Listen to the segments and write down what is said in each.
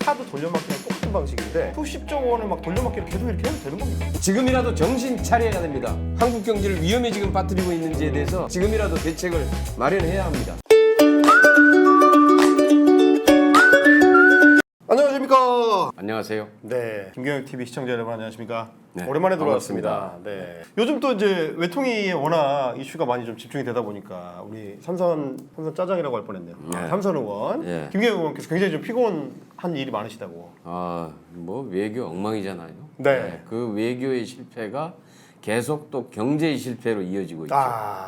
카드 돌려막기랑 똑같은 방식인데 수십조 원을 막 돌려막기를 계속 이렇게 해도 되는 겁니까? 지금이라도 정신 차려야 됩니다. 한국 경제를 위험에 지금 빠뜨리고 있는지에 대해서 지금이라도 대책을 마련해야 합니다. 안녕하십니까? 안녕하세요. 네, 김경혁TV 시청자 여러분 안녕하십니까? 네, 오랜만에 돌아왔습니다. 반갑습니다. 네. 요즘 또 이제 외통위에 워낙 이슈가 많이 좀 집중이 되다 보니까 우리 삼선 짜장이라고 할 뻔했네요. 네. 삼선 의원, 네. 김경혁 의원께서 굉장히 좀 피곤한 일이 많으시다고. 뭐 외교 엉망이잖아요. 네. 그 외교의 실패가 계속 또 경제의 실패로 이어지고 있죠.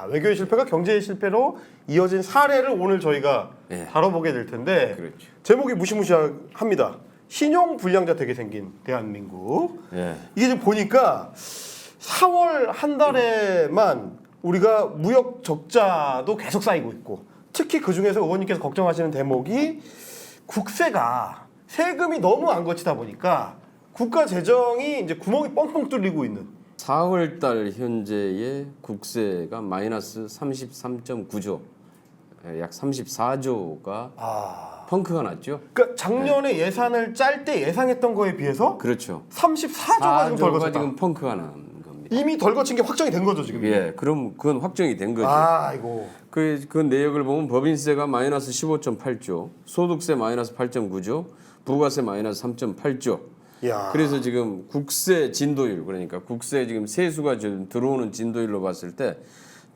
외교의 실패가 경제의 실패로 이어진 사례를 오늘 저희가 네. 다뤄보게 될 텐데 그렇죠. 제목이 무시무시합니다. 신용 불량자 되게 생긴 대한민국. 네. 이게 지금 보니까 4월 한 달에만 우리가 무역 적자도 계속 쌓이고 있고 특히 그 중에서 의원님께서 걱정하시는 대목이 국세가 세금이 너무 안 거치다 보니까 국가 재정이 이제 구멍이 뻥뻥 뚫리고 있는. 4월달 현재의 국세가 마이너스 33.9조, 약 34조가 펑크가 났죠. 그러니까 작년에 예산을 짤 때 예상했던 거에 비해서 그렇죠. 34조가 지금 덜 거쳤다. 지금 펑크가 난 겁니다. 이미 덜 거친 게 확정이 된 거죠 지금. 예, 그럼 그건 확정이 된 거죠. 아이고. 그 내역을 보면 법인세가 마이너스 15.8조, 소득세 마이너스 8.9조, 부가세 마이너스 3.8조. 야. 그래서 지금 국세 진도율, 그러니까 국세 지금 세수가 지금 들어오는 진도율로 봤을 때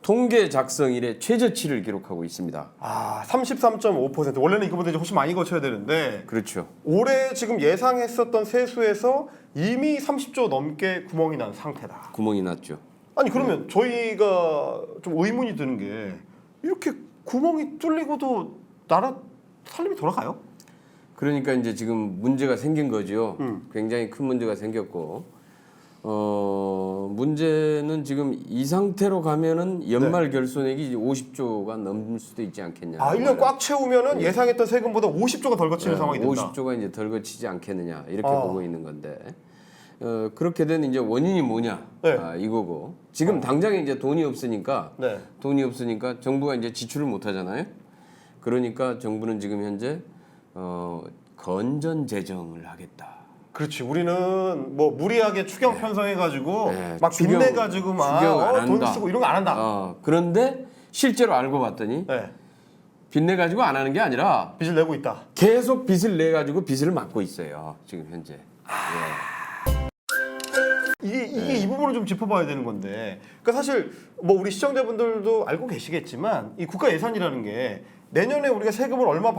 통계 작성 이래 최저치를 기록하고 있습니다. 33.5%. 원래는 이거보다 이제 훨씬 많이 거쳐야 되는데 그렇죠. 올해 지금 예상했었던 세수에서 이미 30조 넘게 구멍이 난 상태다. 구멍이 났죠. 아니 그러면 저희가 좀 의문이 드는 게 이렇게 구멍이 뚫리고도 나라 살림이 돌아가요? 그러니까 이제 지금 문제가 생긴 거죠. 굉장히 큰 문제가 생겼고, 문제는 지금 이 상태로 가면은 연말 결손액이 이제 50조가 넘을 수도 있지 않겠냐. 1년 꽉 채우면은 예상했던 세금보다 50조가 덜 거치는 상황이 된다. 50조가 이제 덜 거치지 않겠느냐 이렇게 보고 있는 건데, 그렇게 된 이제 원인이 뭐냐 네. 이거고. 지금 당장에 이제 돈이 없으니까 네. 정부가 이제 지출을 못 하잖아요. 그러니까 정부는 지금 현재 건전 재정을 하겠다. 그렇지. 우리는 뭐 무리하게 추경 편성해가지고 네, 막 추경- 빚내가지고 막 추경 안 돈 한다. 쓰고 이런 거 안 한다. 그런데 실제로 알고 봤더니 네. 빚내 가지고 안 하는 게 아니라 빚을 내고 있다. 계속 빚을 내 가지고 빚을 막고 있어요. 지금 현재. 이게 이 부분을 좀 짚어봐야 되는 건데, 그러니까 사실 뭐 우리 시청자분들도 알고 계시겠지만 이 국가 예산이라는 게 내년에 우리가 세금을 얼마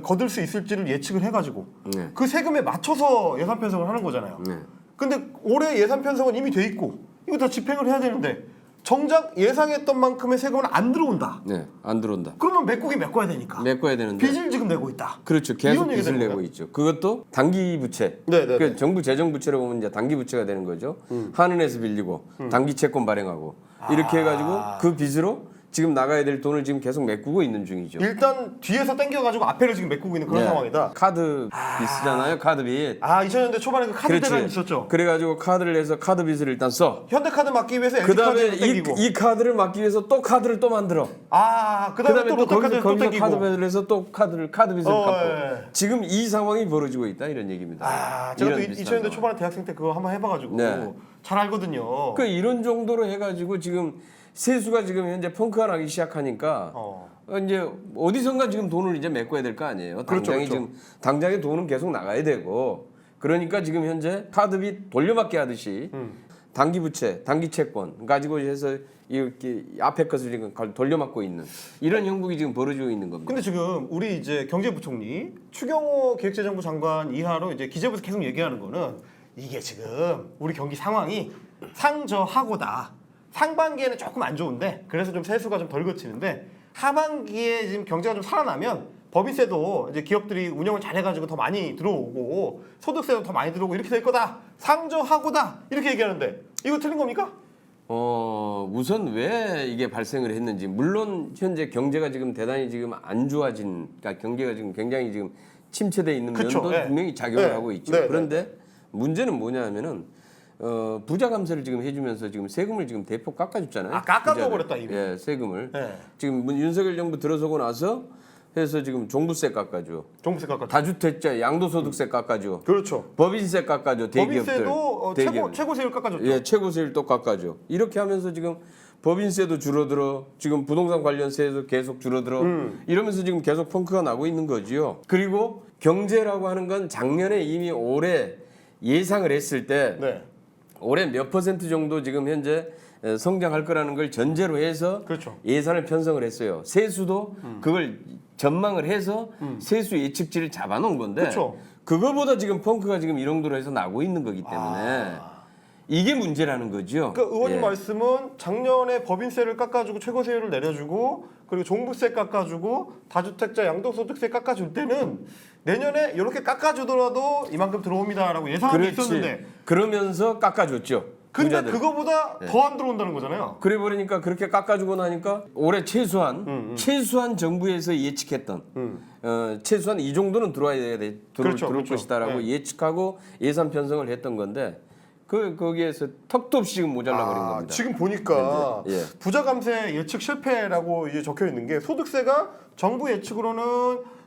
거둘 수 있을지를 예측을 해가지고 네. 그 세금에 맞춰서 예산 편성을 하는 거잖아요. 네. 근데 올해 예산 편성은 이미 돼 있고 이거 다 집행을 해야 되는데 정작 예상했던 만큼의 세금은 안 들어온다. 네, 안 들어온다. 그러면 메꾸긴 메꿔야 되니까. 메꿔야 되는데. 빚을 지금 내고 있다. 그렇죠. 계속 이런 얘기 빚을 되는 내고 거예요? 있죠. 그것도 단기 부채. 네네. 그 정부 재정 부채로 보면 이제 단기 부채가 되는 거죠. 한은에서 빌리고 단기 채권 발행하고 이렇게 해가지고 그 빚으로 지금 나가야 될 돈을 지금 계속 메꾸고 있는 중이죠. 일단 뒤에서 당겨가지고 앞에를 지금 메꾸고 있는 그런 네. 상황이다. 카드 빚이잖아요. 카드 빚. 2000년대 초반에 그 카드 대란이 있었죠. 그래가지고 카드를 내서 카드 빚을 일단 써. 현대카드 막기 위해서 그 다음에 LG카드를 땡기고. 이 카드를 막기 위해서 또 카드를 또 만들어. 그 다음에 또 롯데카드를 또 거기서 땡기고. 카드 빚을 해서 또 카드 빚을 갚고. 예. 지금 이 상황이 벌어지고 있다 이런 얘기입니다. 제가 또 이런 비슷한 2000년대 상황. 초반에 대학생 때 그거 한번 해봐가지고 네. 잘 알거든요. 그 이런 정도로 해가지고 지금 세수가 지금 현재 펑크가 나기 시작하니까 이제 어디선가 지금 돈을 이제 메꿔야 될 거 아니에요. 그렇죠, 당장에 그렇죠. 지금 당장에 돈은 계속 나가야 되고 그러니까 지금 현재 카드빚 돌려막기 하듯이 단기 부채, 단기 채권 가지고 해서 이렇게 앞에 것을 지금 돌려막고 있는 이런 형국이 지금 벌어지고 있는 겁니다. 근데 지금 우리 이제 경제부총리 추경호 기획재정부 장관 이하로 이제 기재부에서 계속 얘기하는 거는 이게 지금 우리 경기 상황이 상저하고다. 상반기에는 조금 안 좋은데 그래서 좀 세수가 좀 덜 거치는데 하반기에 지금 경제가 좀 살아나면 법인세도 이제 기업들이 운영을 잘해가지고 더 많이 들어오고 소득세도 더 많이 들어오고 이렇게 될 거다. 상저하고다 이렇게 얘기하는데 이거 틀린 겁니까? 우선 왜 이게 발생을 했는지 물론 현재 경제가 지금 대단히 지금 안 좋아진 그러니까 경제가 지금 굉장히 지금 침체돼 있는 그쵸, 면도 네. 분명히 작용을 네. 하고 있죠. 네, 네. 그런데 문제는 뭐냐면은 부자 감세를 지금 해주면서 지금 세금을 지금 대폭 깎아줬잖아요. 깎아줘 부자들. 버렸다 이미. 예, 세금을. 네. 지금 윤석열 정부 들어서고 나서 해서 지금 종부세 깎아줘. 종부세 깎아. 다주택자 양도소득세 깎아줘. 그렇죠. 법인세 깎아줘. 대기업들. 법인세도 최고세율 깎아줬죠. 예, 최고세율 또 깎아줘. 이렇게 하면서 지금 법인세도 줄어들어. 지금 부동산 관련세도 계속 줄어들어. 이러면서 지금 계속 펑크가 나고 있는 거지요. 그리고 경제라고 하는 건 작년에 이미 올해 예상을 했을 때 네. 올해 몇 퍼센트 정도 지금 현재 성장할 거라는 걸 전제로 해서 그렇죠. 예산을 편성을 했어요. 세수도 그걸 전망을 해서 세수 예측치를 잡아놓은 건데 그렇죠. 그거보다 지금 펑크가 지금 이 정도로 해서 나고 있는 거기 때문에 이게 문제라는 거죠. 그러니까 의원님 예. 말씀은 작년에 법인세를 깎아주고 최고세율을 내려주고 그리고 종부세 깎아주고 다주택자 양도소득세 깎아줄 때는 내년에 이렇게 깎아주더라도 이만큼 들어옵니다라고 예상이 있었는데 그러면서 깎아줬죠. 근데 부자들. 그거보다 더 안 들어온다는 거잖아요. 그래 버리니까 그렇게 깎아주고 나니까 올해 최소한 정부에서 예측했던 최소한 이 정도는 들어와야 돼 들어올 그렇죠. 것이다라고 네. 예측하고 예산 편성을 했던 건데 거기에서 턱도 없이 지금 모자라 버린 겁니다. 지금 보니까 예. 부자 감세 예측 실패라고 이제 적혀 있는 게 소득세가 정부 예측으로는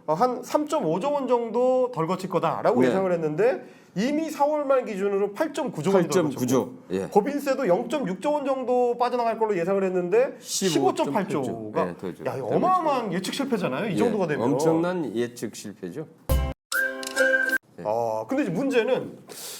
한 3.5조 원 정도 덜 거칠 거다라고 네. 예상을 했는데 이미 4월 말 기준으로 8.9조 원이 덜 8.9조. 거쳤고 예. 법인세도 0.6조 원 정도 빠져나갈 걸로 예상을 했는데 15.8조가 예, 더 줘. 야, 이거 어마어마한 예측 실패잖아요. 이 정도가 되면. 엄청난 예측 실패죠. 근데 이제 문제는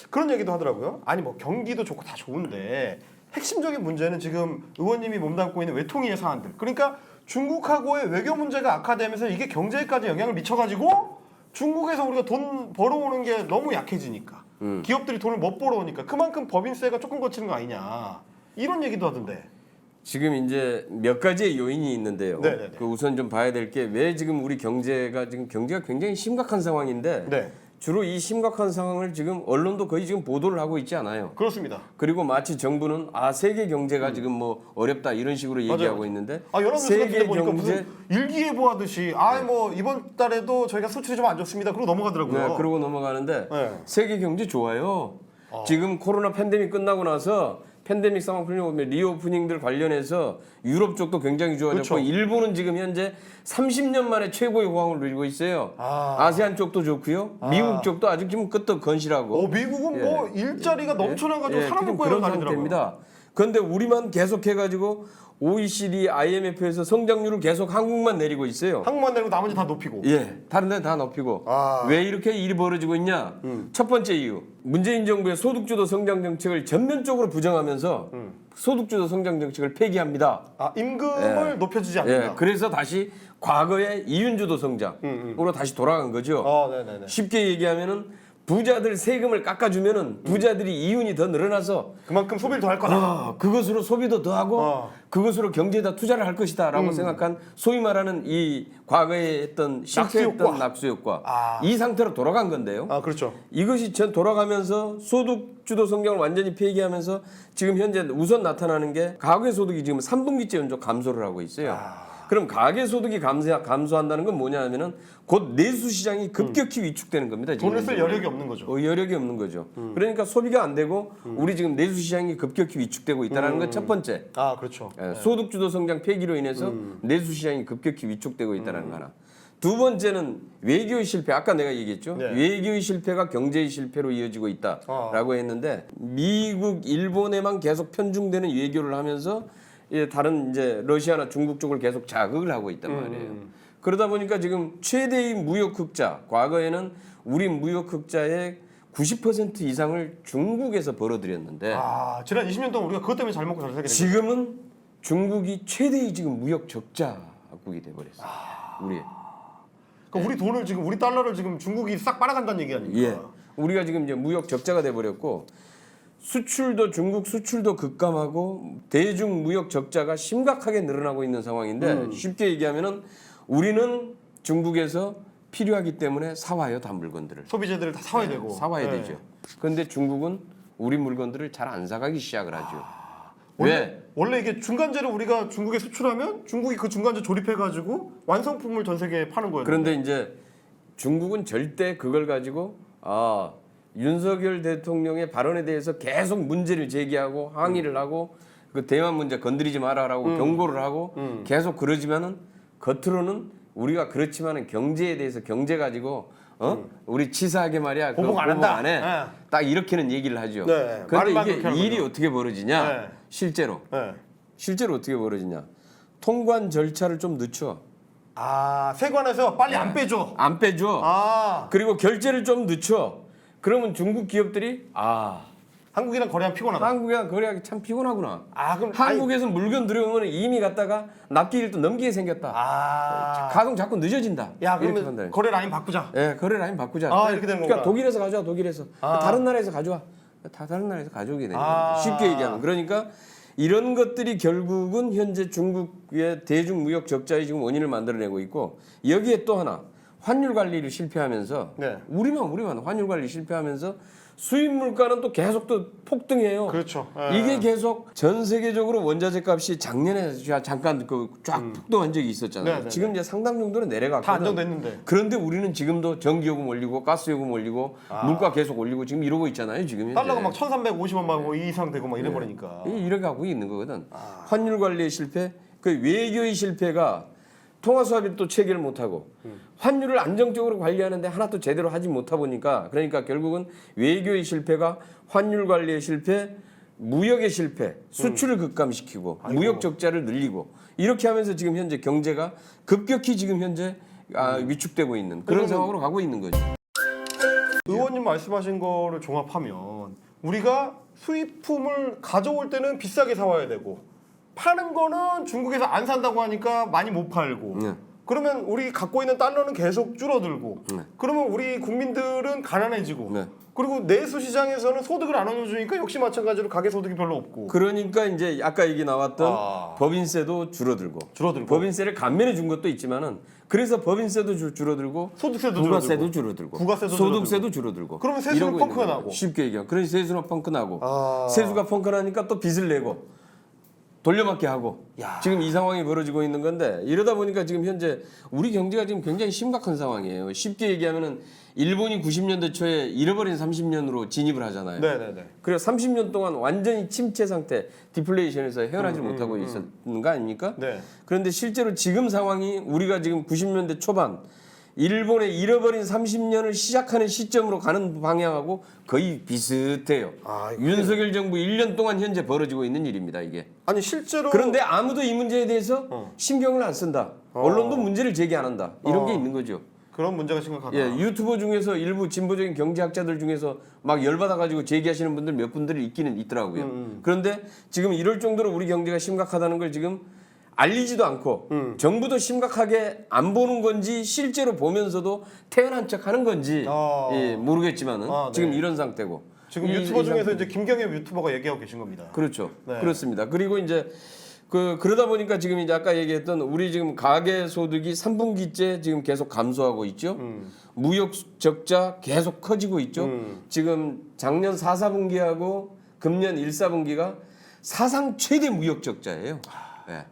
그런 얘기도 하더라고요. 아니 뭐 경기도 좋고 다 좋은데 핵심적인 문제는 지금 의원님이 몸담고 있는 외통위의 사안들. 그러니까 중국하고의 외교 문제가 악화되면서 이게 경제에까지 영향을 미쳐가지고 중국에서 우리가 돈 벌어오는 게 너무 약해지니까 기업들이 돈을 못 벌어오니까 그만큼 법인세가 조금 거치는 거 아니냐 이런 얘기도 하던데. 지금 이제 몇 가지의 요인이 있는데요. 네네네. 그 우선 좀 봐야 될 게 왜 지금 우리 경제가 굉장히 심각한 상황인데 네, 주로 이 심각한 상황을 지금 언론도 거의 지금 보도를 하고 있지 않아요. 그렇습니다. 그리고 마치 정부는 세계 경제가 지금 뭐 어렵다 이런 식으로 얘기하고 맞아요. 있는데 여러 뉴스 같은 데 세계 보니까 경제 무슨 일기예보 하듯이 뭐 이번 달에도 저희가 수출이 좀 안 좋습니다. 그러고 넘어가더라고요. 네, 그러고 넘어가는데 네. 세계 경제 좋아요. 지금 코로나 팬데믹 끝나고 나서 팬데믹 상황 풀리고 리오프닝들 관련해서 유럽 쪽도 굉장히 좋아졌고 그렇죠. 일본은 지금 현재 30년 만에 최고의 호황을 누리고 있어요. 아세안 쪽도 좋고요. 미국 쪽도 아직 지금 끄떡 건실하고. 미국은 뭐 일자리가 넘쳐나가지고 사람을 지금 구해서 그런 다니더라고요. 상태입니다. 그런데 우리만 계속해가지고 OECD, IMF에서 성장률을 계속 한국만 내리고 있어요. 한국만 내리고 나머지 다 높이고. 예, 다른 데는 다 높이고. 왜 이렇게 일이 벌어지고 있냐? 첫 번째 이유. 문재인 정부의 소득주도 성장 정책을 전면적으로 부정하면서 소득주도 성장 정책을 폐기합니다. 임금을 높여주지 않는다. 예, 그래서 다시 과거의 이윤주도 성장으로 다시 돌아간 거죠. 네네네. 쉽게 얘기하면은 부자들 세금을 깎아주면은 부자들이 이윤이 더 늘어나서 그만큼 소비를 더 할 거다. 그것으로 소비도 더 하고 그것으로 경제에다 투자를 할 것이다라고 생각한 소위 말하는 이 과거에 했던 실패했던 낙수 효과 이 상태로 돌아간 건데요. 그렇죠. 이것이 전 돌아가면서 소득주도 성장을 완전히 폐기하면서 지금 현재 우선 나타나는 게 가계소득이 지금 3분기째 연속 감소를 하고 있어요. 그럼 가계소득이 감소한다는 건 뭐냐 하면은 곧 내수시장이 급격히 위축되는 겁니다. 지금 돈을 쓸 여력이 없는 거죠. 여력이 없는 거죠. 그러니까 소비가 안 되고 우리 지금 내수시장이 급격히 위축되고 있다는 건 첫 번째. 그렇죠. 소득주도 성장 폐기로 인해서 내수시장이 급격히 위축되고 있다는 거 하나. 두 번째는 외교의 실패. 아까 내가 얘기했죠. 네. 외교의 실패가 경제의 실패로 이어지고 있다라고 했는데 미국, 일본에만 계속 편중되는 외교를 하면서 다른 이제 러시아나 중국 쪽을 계속 자극을 하고 있단 말이에요. 그러다 보니까 지금 최대의 무역 흑자, 과거에는 우리 무역 흑자의 90% 이상을 중국에서 벌어들였는데 지난 20년 동안 우리가 그것 때문에 잘 먹고 잘 살게 된 거죠. 지금은 중국이 최대의 지금 무역 적자국이 돼버렸어요. 우리. 그러니까 우리 돈을 지금 우리 달러를 지금 중국이 싹 빨아간다는 얘기 아닙니까? 예. 우리가 지금 이제 무역 적자가 돼버렸고 수출도 중국 수출도 급감하고 대중 무역 적자가 심각하게 늘어나고 있는 상황인데 쉽게 얘기하면은 우리는 중국에서 필요하기 때문에 사와요 다 물건들을 소비재들을 다 사와야 되고. 사와야 네. 되죠. 그런데 중국은 우리 물건들을 잘 안 사가기 시작을 하죠. 왜? 원래 이게 중간재를 우리가 중국에 수출하면 중국이 그 중간재 조립해가지고 완성품을 전 세계에 파는 거예요. 그런데 이제 중국은 절대 그걸 가지고 윤석열 대통령의 발언에 대해서 계속 문제를 제기하고 항의를 하고 그 대만 문제 건드리지 마라라고 경고를 하고 계속 그러지만은 겉으로는 우리가 그렇지만은 경제에 대해서 경제 가지고 우리 치사하게 말이야 보복 안 한다. 안 해. 네. 딱 이렇게는 얘기를 하죠. 네. 그런데 말만 이게 그렇게 하는 일이 거죠. 어떻게 벌어지냐? 네. 실제로 네. 어떻게 벌어지냐? 통관 절차를 좀 늦춰. 아 세관에서 빨리 안 빼줘. 안 빼줘. 아 그리고 결제를 좀 늦춰. 그러면 중국 기업들이 한국이랑 거래하면 피곤하다. 한국이랑 거래하기 참 피곤하구나. 아 그럼 한국에서 물건 들여오면 이미 갔다가 납기일 또 넘기게 생겼다. 가동 자꾸 늦어진다. 야 이렇게 그러면 한다. 거래 라인 바꾸자. 예, 거래 라인 바꾸자. 아, 이렇게 되는 그러니까 거구나. 독일에서 가져와, 독일에서. 다른 나라에서 가져와. 다른 나라에서 가져오게 되는 거예요. 쉽게 얘기하면. 그러니까 이런 것들이 결국은 현재 중국의 대중 무역 적자의 지금 원인을 만들어내고 있고 여기에 또 하나 환율 관리를 실패하면서 네. 우리만 환율 관리 실패하면서 수입 물가는 또 계속 또 폭등해요. 그렇죠. 이게 계속 전 세계적으로 원자재 값이 작년에 잠깐 쫙 폭등한 적이 있었잖아요. 네. 지금 이제 상당 정도는 내려갔거든. 다 안정됐는데. 그런데 우리는 지금도 전기요금 올리고 가스요금 올리고 물가 계속 올리고 지금 이러고 있잖아요. 지금 현재. 달러가 막 1,350원 막 이상 되고 막 이래버리니까. 이렇게 하고 있는 거거든. 환율 관리의 실패, 그 외교의 실패가 통화 수합이 또 체계를 못하고 환율을 안정적으로 관리하는데 하나도 제대로 하지 못하 보니까 그러니까 결국은 외교의 실패가 환율 관리의 실패, 무역의 실패, 수출을 급감시키고 무역 적자를 늘리고 이렇게 하면서 지금 현재 경제가 급격히 지금 현재 위축되고 있는 그런 상황으로 가고 있는 거죠. 의원님 말씀하신 거를 종합하면 우리가 수입품을 가져올 때는 비싸게 사와야 되고 파는 거는 중국에서 안 산다고 하니까 많이 못 팔고 네. 그러면 우리 갖고 있는 달러는 계속 줄어들고 네. 그러면 우리 국민들은 가난해지고 네. 그리고 내수 시장에서는 소득을 안 올려주니까 역시 마찬가지로 가계 소득이 별로 없고 그러니까 이제 아까 얘기 나왔던 아. 법인세도 줄어들고 법인세를 감면해 준 것도 있지만은 그래서 법인세도 줄어들고 소득세도 부가세도 줄어들고 부가세도 소득세도 줄어들고 그러면 세수는 이러고 펑크가 있는 거예요. 나고. 쉽게 얘기하면 그래서 세수는 펑크 나고 아. 세수가 펑크 나니까 또 빚을 내고 돌려막기 하고 야. 지금 이 상황이 벌어지고 있는 건데 이러다 보니까 지금 현재 우리 경제가 지금 굉장히 심각한 상황이에요. 쉽게 얘기하면은 일본이 90년대 초에 잃어버린 30년으로 진입을 하잖아요. 네네네. 그래서 30년 동안 완전히 침체 상태, 디플레이션에서 헤어나지 못하고 있었는 거 아닙니까? 네. 그런데 실제로 지금 상황이 우리가 지금 90년대 초반 일본의 잃어버린 30년을 시작하는 시점으로 가는 방향하고 거의 비슷해요. 윤석열 정부 1년 동안 현재 벌어지고 있는 일입니다, 이게. 아니 실제로 그런데 아무도 이 문제에 대해서 신경을 안 쓴다. 언론도 문제를 제기 안 한다. 이런 게 있는 거죠. 그런 문제가 심각하다. 예, 유튜버 중에서 일부 진보적인 경제학자들 중에서 막 열받아가지고 제기하시는 분들 몇 분들이 있기는 있더라고요. 그런데 지금 이럴 정도로 우리 경제가 심각하다는 걸 지금 알리지도 않고 정부도 심각하게 안 보는 건지 실제로 보면서도 태연한 척 하는 건지 예, 모르겠지만은 네. 지금 이런 상태고 지금 유튜버 중에서 이제 김경엽 유튜버가 얘기하고 계신 겁니다. 그렇죠. 네. 그렇습니다. 그리고 이제 그러다 보니까 지금 이제 아까 얘기했던 우리 지금 가계 소득이 3분기째 지금 계속 감소하고 있죠. 무역 적자 계속 커지고 있죠. 지금 작년 4, 4분기하고 금년 1, 4분기가 사상 최대 무역 적자예요. 예.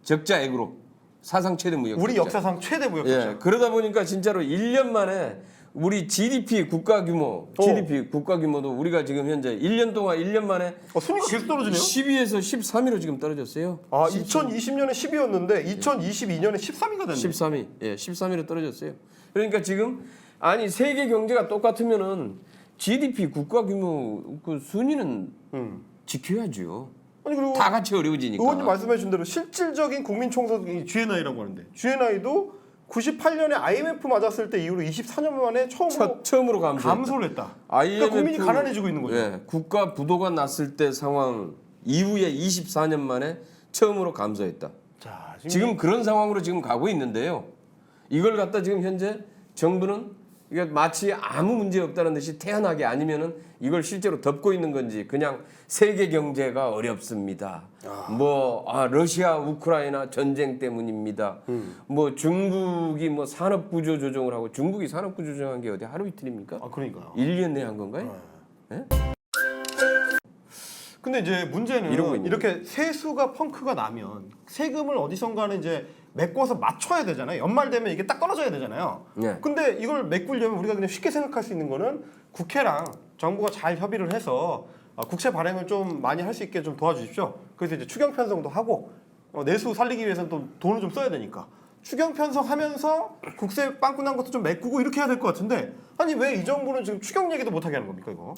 적자액으로 사상 최대 무역 우리 적자. 역사상 최대 무역 예. 적자. 그러다 보니까 진짜로 1년 만에 우리 GDP 국가 규모도 우리가 지금 현재 1년 동안 1년 만에 순위가 계속 떨어지네요. 12에서 13위로 지금 떨어졌어요. 2020년에 10위였는데 2022년에 13위가 됐네. 13위. 예, 13위로 떨어졌어요. 그러니까 지금 아니 세계 경제가 똑같으면은 GDP 국가 규모 그 순위는 지켜야죠. 아니 그리고 다 같이 어려워지니까. 의원님 말씀해 주신 대로 실질적인 국민 총소득이 GNI라고 하는데 GNI도 98년에 IMF 맞았을 때 이후로 24년 만에 처음으로 감소를 했다. IMF, 그러니까 국민이 가난해지고 있는 거죠. 예, 국가 부도가 났을 때 상황 이후에 24년 만에 처음으로 감소했다. 자, 지금 그런 상황으로 지금 가고 있는데요. 이걸 갖다 지금 현재 정부는 이게 마치 아무 문제 없다는 듯이 태연하게 아니면은 이걸 실제로 덮고 있는 건지 그냥 세계 경제가 어렵습니다. 러시아 우크라이나 전쟁 때문입니다. 뭐 중국이 뭐 산업 구조 조정을 하고 중국이 산업 구조 조정한 게 어디 하루 이틀입니까? 그러니까요. 1년 내에 한 건가요? 예? 근데 이제 문제는 이러고 있는 이렇게 세수가 펑크가 나면 세금을 어디선가는 이제 메꿔서 맞춰야 되잖아요. 연말 되면 이게 딱 떨어져야 되잖아요. 네. 근데 이걸 메꾸려면 우리가 그냥 쉽게 생각할 수 있는 거는 국회랑 정부가 잘 협의를 해서 국채 발행을 좀 많이 할 수 있게 좀 도와주십시오. 그래서 이제 추경 편성도 하고 내수 살리기 위해서는 또 돈을 좀 써야 되니까 추경 편성하면서 국세 빵꾸난 것도 좀 메꾸고 이렇게 해야 될 것 같은데 아니 왜 이 정부는 지금 추경 얘기도 못하게 하는 겁니까 이거?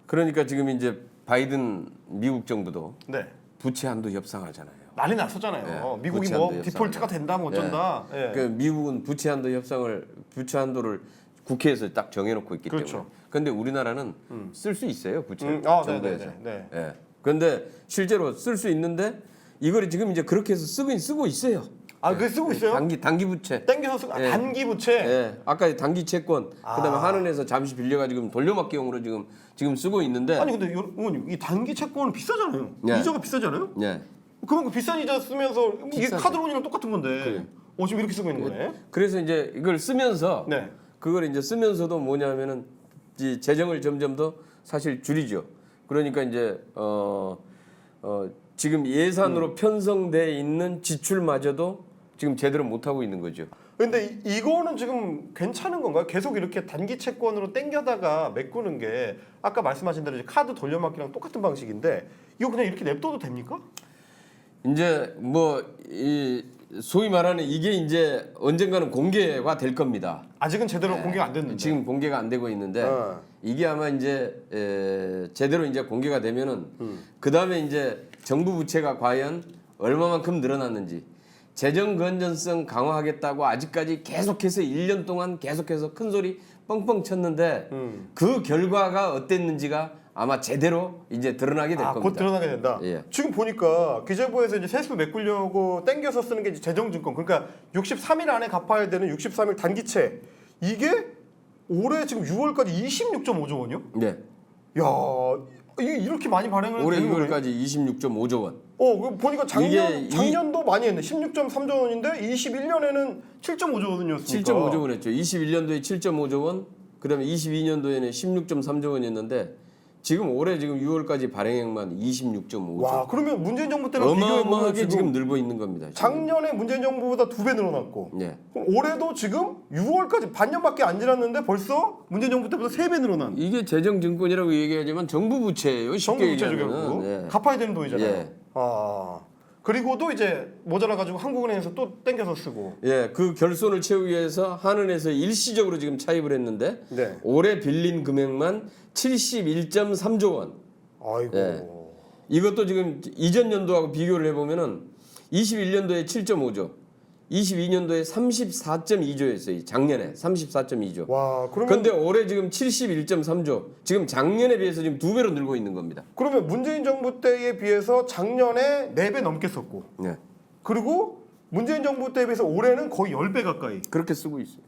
그러니까 지금 이제 바이든 미국 정부도 네. 부채 한도 협상하잖아요. 난리 났었잖아요. 예, 미국이 부채 뭐 한도 디폴트가 협상. 된다 뭐 어쩐다. 예. 그 미국은 부채 한도를 국회에서 딱 정해놓고 있기 그렇죠. 때문에. 그런데 우리나라는 쓸 수 있어요 부채 아, 정부에서. 네네네. 예. 그런데 실제로 쓸 수 있는데 이걸 지금 이제 그렇게 해서 쓰고 있어요. 아, 그게 쓰고 있어요? 단기 부채. 땡겨서 쓰고 예. 단기 부채. 예. 아까 단기 채권, 그다음에 한은에서 잠시 빌려가지고 돌려막기용으로 지금 쓰고 있는데. 아니 근데 의원님 이 단기 채권은 비싸잖아요. 예. 이자가 비싸잖아요. 예. 그만큼 비싼 이자 쓰면서 이게 비싸죠. 카드론이랑 똑같은 건데. 그래. 지금 이렇게 쓰고 있는 거네. 그래서 이제 이걸 쓰면서 네. 그걸 이제 쓰면서도 뭐냐면은 이 재정을 점점 더 사실 줄이죠. 그러니까 이제 지금 예산으로 편성돼 있는 지출마저도 지금 제대로 못 하고 있는 거죠. 근데 이거는 지금 괜찮은 건가요? 계속 이렇게 단기 채권으로 땡겨다가 메꾸는 게 아까 말씀하신 대로 이제 카드 돌려막기랑 똑같은 방식인데 이거 그냥 이렇게 냅둬도 됩니까? 이제 뭐 이 소위 말하는 이게 이제 언젠가는 공개가 될 겁니다. 아직은 제대로 공개가 안 됐는데. 지금 공개가 안 되고 있는데 이게 아마 이제 제대로 이제 공개가 되면은 그 다음에 이제 정부 부채가 과연 얼마만큼 늘어났는지 재정 건전성 강화하겠다고 아직까지 계속해서 1년 동안 계속해서 큰 소리 뻥뻥 쳤는데 그 결과가 어땠는지가 아마 제대로 이제 드러나게 될 겁니다. 곧 드러나게 된다. 예. 지금 보니까 기재부에서 이제 세수 메꾸려고 땡겨서 쓰는 게 이제 재정증권. 그러니까 63일 안에 갚아야 되는 63일 단기채. 이게 올해 지금 6월까지 26.5조 원이요? 네. 야, 이게 이렇게 많이 발행을 올해 되는 거네. 6월까지 26.5조 원. 보니까 이게 작년도 많이 했네. 16.3조 원인데 21년에는 7.5조 원이었으니까. 7.5조 원 했죠. 21년도에 7.5조 원, 그다음에 22년도에는 16.3조 원이었는데 지금 올해 지금 6월까지 발행액만 26.5조. 와, 그러면 문재인 정부 때랑 비교해 보면 어마어마하게 지금 늘고 있는 겁니다. 지금. 작년에 문재인 정부보다 2배 늘어났고 네. 그럼 올해도 지금 6월까지 반년밖에 안 지났는데 벌써 문재인 정부 때보다 3배 늘어난 이게 재정증권이라고 얘기하지만 정부 부채예요. 정부 쉽게 부채죠 결국 얘기하면. 예. 갚아야 되는 돈이잖아요. 예. 그리고도 이제 모자라가지고 한국은행에서 또 땡겨서 쓰고. 예, 그 결손을 채우기 위해서 한은에서 일시적으로 지금 차입을 했는데 네. 올해 빌린 금액만 71.3조 원. 아이고. 예. 이것도 지금 이전 연도하고 비교를 해보면은 21년도에 7.5조, 22년도에 34.2조였어요. 작년에 34.2조. 와, 그러면 근데 올해 지금 71.3조. 지금 작년에 비해서 지금 2배로 늘고 있는 겁니다. 그러면 문재인 정부 때에 비해서 작년에 4배 넘게 썼고 네. 그리고 문재인 정부 때에 비해서 올해는 거의 10배 가까이. 그렇게 쓰고 있어요.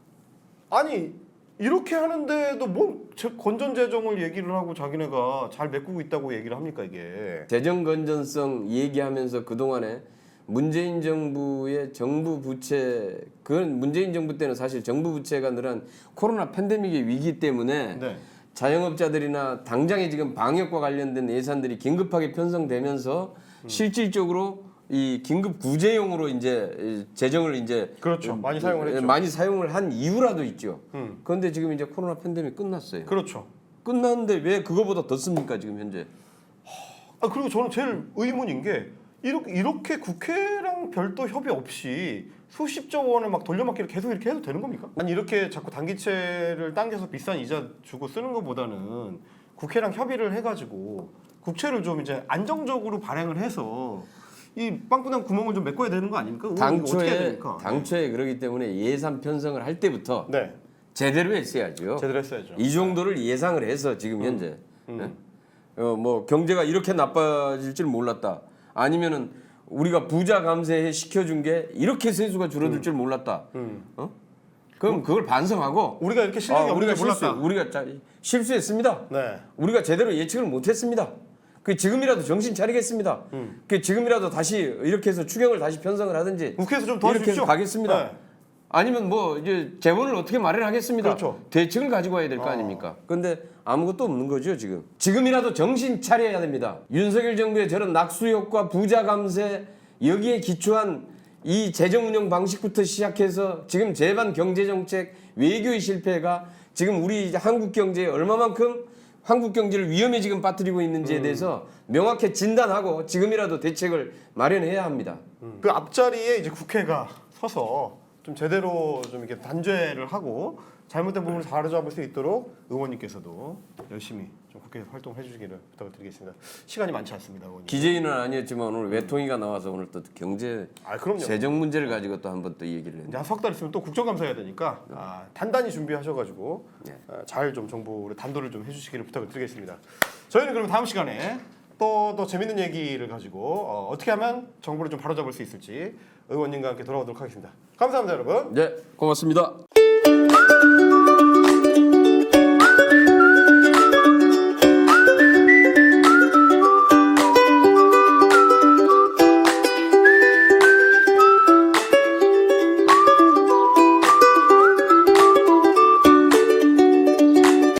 아니 이렇게 하는데도 뭔 건전 재정을 얘기를 하고 자기네가 잘 메꾸고 있다고 얘기를 합니까 이게? 재정 건전성 얘기하면서 그동안에 문재인 정부의 정부 부채, 그건 문재인 정부 때는 사실 정부 부채가 늘어난 코로나 팬데믹의 위기 때문에 네. 자영업자들이나 당장에 지금 방역과 관련된 예산들이 긴급하게 편성되면서 실질적으로 이 긴급 구제용으로 이제 재정을 이제 그렇죠. 많이 사용을 했죠. 많이 사용을 한 이유라도 있죠. 그런데 지금 이제 코로나 팬데믹 끝났어요. 그렇죠. 끝났는데 왜 그거보다 더 씁니까 지금 현재? 그리고 저는 제일 의문인 게 이렇게 국회랑 별도 협의 없이 수십조 원을 막 돌려막기를 계속 이렇게 해도 되는 겁니까? 아니 이렇게 자꾸 단기채를 당겨서 비싼 이자 주고 쓰는 것보다는 국회랑 협의를 해가지고 국채를 좀 이제 안정적으로 발행을 해서 이 빵꾸난 구멍을 좀 메꿔야 되는 거 아닙니까? 이거 어떻게 해야 됩니까? 당초에 그러기 때문에 예산 편성을 할 때부터 네, 제대로 했어야죠. 제대로 했어야죠. 이 정도를 예상을 해서 지금 현재 뭐 경제가 이렇게 나빠질 줄 몰랐다. 아니면은 우리가 부자 감세 시켜준 게 이렇게 세수가 줄어들 줄 몰랐다. 그럼 그걸 반성하고 우리가 이렇게 실력이 없는 줄 몰랐다. 우리가 실수했습니다. 네. 우리가 제대로 예측을 못했습니다. 그 지금이라도 정신 차리겠습니다. 그 지금이라도 다시 이렇게 해서 추경을 다시 편성을 하든지 국회에서 좀 이렇게 도와주십시오. 해서 가겠습니다. 네. 아니면 뭐 이제 재원을 어떻게 마련하겠습니다. 그렇죠. 대책을 가지고 와야 될 거 아닙니까? 그런데 아무것도 없는 거죠 지금. 지금이라도 정신 차려야 됩니다. 윤석열 정부의 저런 낙수효과, 부자 감세 여기에 기초한 이 재정 운영 방식부터 시작해서 지금 제반 경제 정책 외교의 실패가 지금 우리 한국 경제에 얼마만큼 한국 경제를 위험에 지금 빠뜨리고 있는지에 대해서 명확히 진단하고 지금이라도 대책을 마련해야 합니다. 그 앞자리에 이제 국회가 쳐서 좀 제대로 좀 이렇게 단죄를 하고 잘못된 부분을 바로잡을 수 있도록 의원님께서도 열심히 좀 국회에서 활동을 해주시기를 부탁을 드리겠습니다. 시간이 많지 않습니다, 의원님. 기재인은 아니었지만 오늘 외통위가 나와서 오늘 또 경제 그럼요. 재정 문제를 가지고 또 한번 또 얘기를 했는데 이제 석 달 있으면 또 국정감사 해야 되니까 단단히 준비하셔가지고 네. 잘 좀 정보를 단도를 좀 해주시기를 부탁을 드리겠습니다. 저희는 그럼 다음 시간에 또 재밌는 얘기를 가지고 어떻게 하면 정보를 좀 바로잡을 수 있을지 의원님과 함께 돌아오도록 하겠습니다. 감사합니다, 여러분. 네, 고맙습니다.